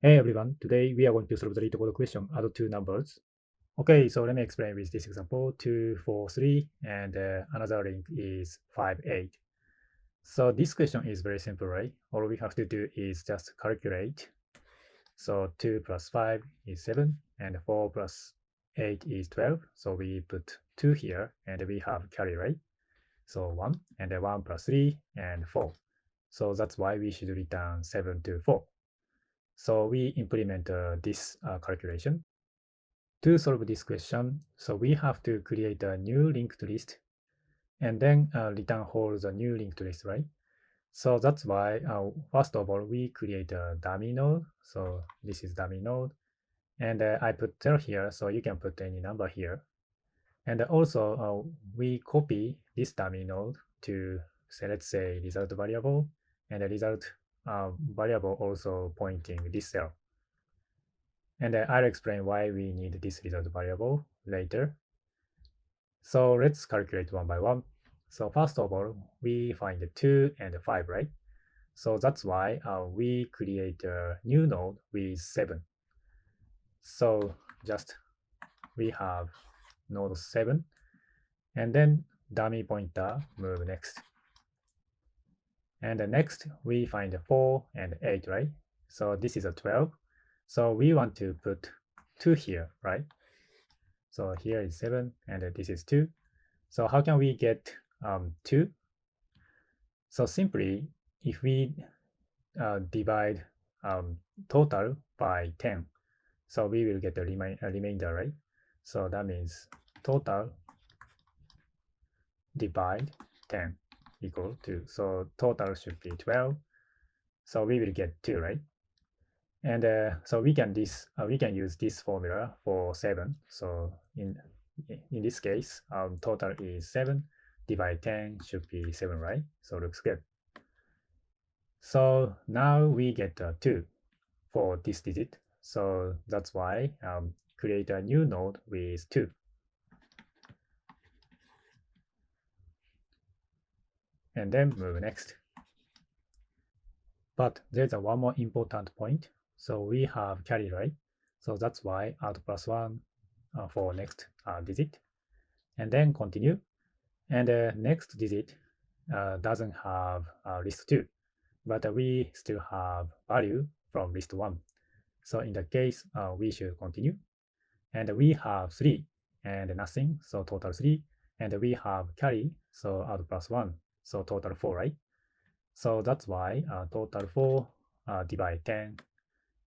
Hey everyone, today we are going to solve the LeetCode question, add two numbers. Okay, so let me explain with this example, 2, 4, 3, and another link is 5, 8. So this question is very simple, right? All we have to do is just calculate. So 2 plus 5 is 7, and 4 plus 8 is 12. So we put 2 here, and we have carry, right? So 1, and then 1 plus 3, and 4. So that's why we should return 7 to 4. So we implement this calculation. To solve this question, so we have to create a new linked list and then return whole the new linked list, right? So that's why, first of all, we create a dummy node. So this is dummy node. And I put 0 here, so you can put any number here. And also, we copy this dummy node to, say, let's say, result variable, and the result variable also pointing this cell. And I'll explain why we need this result variable later. So let's calculate one by one. So first of all, we find 2 and 5, right? So that's why we create a new node with 7. So just we have node 7, and then dummy pointer move next. And next we find 4 and 8, right? So this is a 12. So we want to put 2 here, right? So here is 7, and this is 2. So how can we get 2? So simply, if we divide total by 10, so we will get a remainder, right? So that means total divide 10 equal to, so total should be 12. So we will get 2, right? And so we can use this formula for 7. So in this case, total is 7 divide 10 should be 7, right? So looks good. So now we get 2 for this digit. So that's why create a new node with 2. And then move next. But there's a one more important point. So we have carry, right? So that's why add plus 1 for next digit. And then continue. And next digit doesn't have list 2, but we still have value from list 1. So in the case, we should continue. And we have 3 and nothing, so total 3. And we have carry, so add plus 1, so total 4, right? So that's why total 4 divide 10,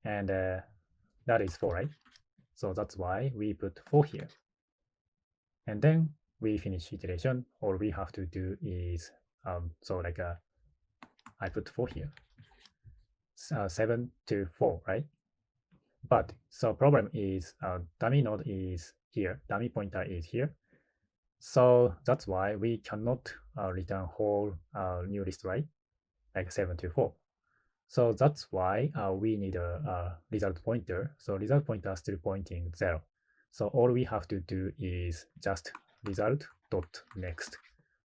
and that is 4, right? So that's why we put 4 here. And then we finish iteration. All we have to do is, so like I put 4 here, 7 to 4, right? But so problem is dummy node is here, dummy pointer is here. So that's why we cannot return whole new list, right? Like 7 to 4. So that's why we need a result pointer. So result pointer is still pointing 0. So all we have to do is just result dot next,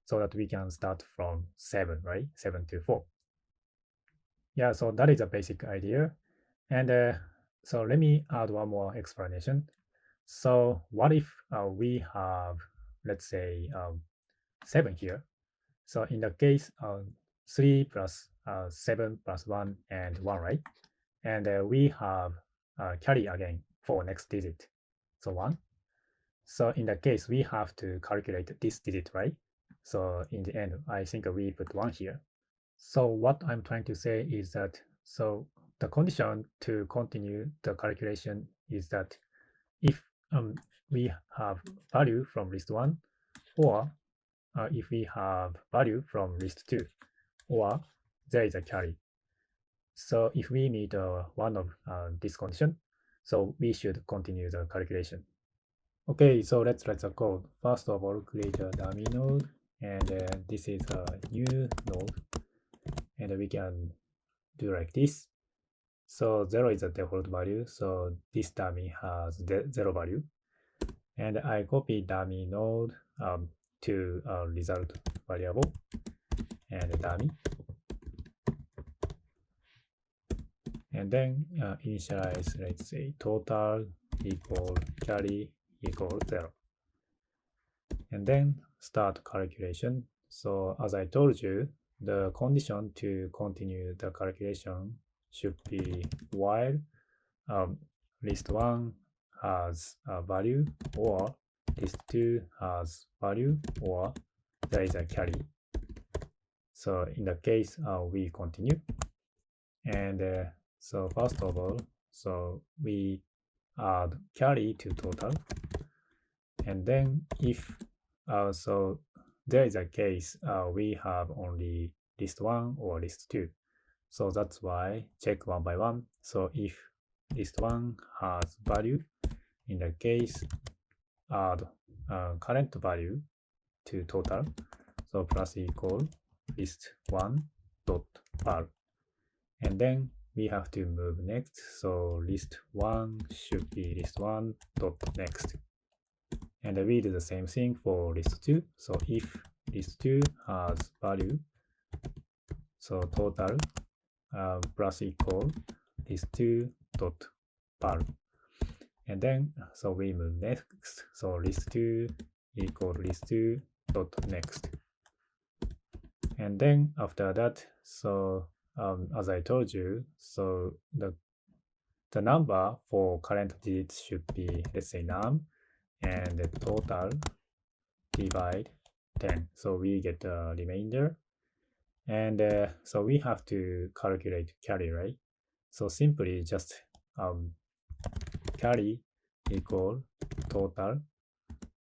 so that we can start from 7, right? 7 to 4. Yeah, so that is a basic idea. And so let me add one more explanation. So what if we have, let's say, 7 here? So in the case, 3 plus 7 plus 1 and 1, right? And we have carry again for next digit, so 1. So in that case, we have to calculate this digit, right? So in the end, I think we put 1 here. So what I'm trying to say is that, so the condition to continue the calculation is that if we have value from list 1, or if we have value from list 2, or there is a carry. So if we meet one of this condition, so we should continue the calculation. Okay, so let's write the code. First of all, create a dummy node, and this is a new node, and we can do like this. So 0 is the default value, so this dummy has 0 value. And I copy dummy node to result variable, and dummy. and then initialize, let's say, total equal carry equal 0. And then start calculation. So as I told you, the condition to continue the calculation should be while list 1 has a value, or list 2 has value, or there is a carry. So in the case, we continue. And so first of all, so we add carry to total. And then if so there is a case we have only list 1 or list 2. So that's why check one by one. So if list 1 has value, in the case add current value to total. So plus equal list 1 dot var. And then we have to move next. So list 1 should be list 1 dot next. And we do the same thing for list 2. So if list 2 has value, so total plus equal list 2 dot var. And then so we move next. So list 2 equal list 2 dot next. And then after that, so as I told you, so the number for current digits should be, let's say, num, and the total divide 10. So we get a remainder. And so we have to calculate carry, right? So simply just carry equal total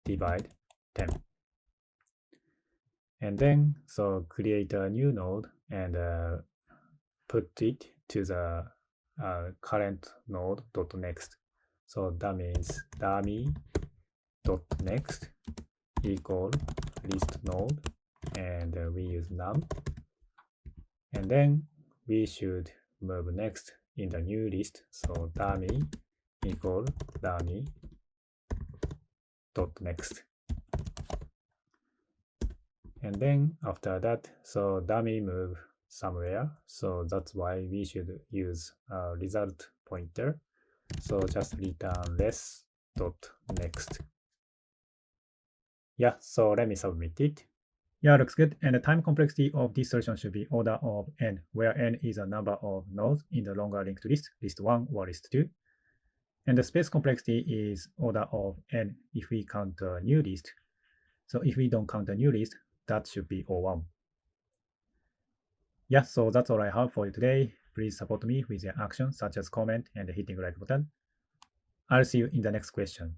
divide 10. And then so create a new node and put it to the current node dot next. So that means dummy dot next equal list node, and we use num. And then we should move next in the new list. So dummy equal dummy dot next. And then after that, so dummy move somewhere. So that's why we should use a result pointer. So just return less dot next. Yeah, so let me submit it. Yeah, looks good. And the time complexity of this solution should be order of n, where n is a number of nodes in the longer linked list, list 1 or list 2. And the space complexity is order of n if we count a new list. So if we don't count a new list, that should be O1. Yeah, so that's all I have for you today. Please support me with your actions such as comment and hitting like button. I'll see you in the next question.